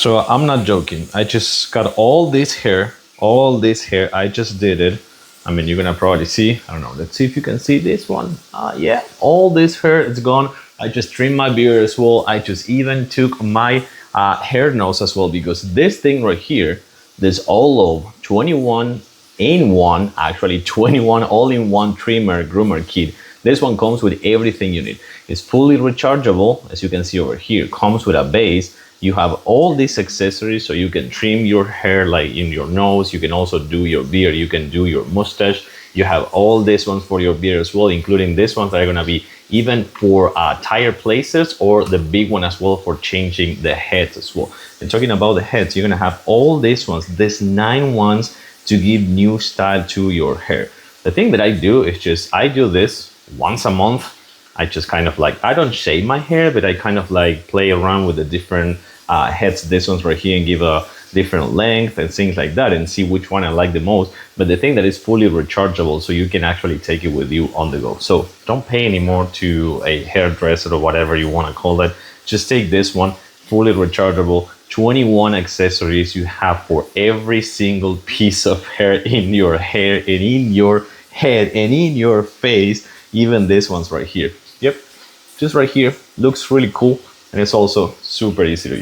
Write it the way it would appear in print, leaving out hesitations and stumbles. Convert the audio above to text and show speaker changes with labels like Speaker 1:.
Speaker 1: So I'm not joking. I just got all this hair, I just did it. I mean, you're gonna probably see, I don't know, let's see if you can see this one. Yeah, all this hair, it's gone. I just trimmed my beard as well. I just even took my hair nose as well, because this thing right here, this Olo 21 in one, actually 21 all-in-one trimmer groomer kit. This one comes with everything you need. It's fully rechargeable, as you can see over here. Comes with a base. You have all these accessories, so you can trim your hair like in your nose. You can also do your beard. You can do your mustache. You have all these ones for your beard as well, including these ones that are gonna be even for tire places, or the big one as well for changing the heads as well. And talking about the heads, you're gonna have all these ones, these 9 ones, to give new style to your hair. The thing that I do is just, I do this once a month. I just kind of like, I don't shave my hair, but I kind of like play around with the different heads, this one's right here, and give a different length and things like that, and see which one I like the most. But the thing that is fully rechargeable, so you can actually take it with you on the go. So don't pay anymore to a hairdresser or whatever you want to call it. Just take this one, fully rechargeable, 21 accessories you have for every single piece of hair in your hair and in your head and in your face. Even this one's right here. Yep, just right here. Looks really cool, and it's also super easy to use.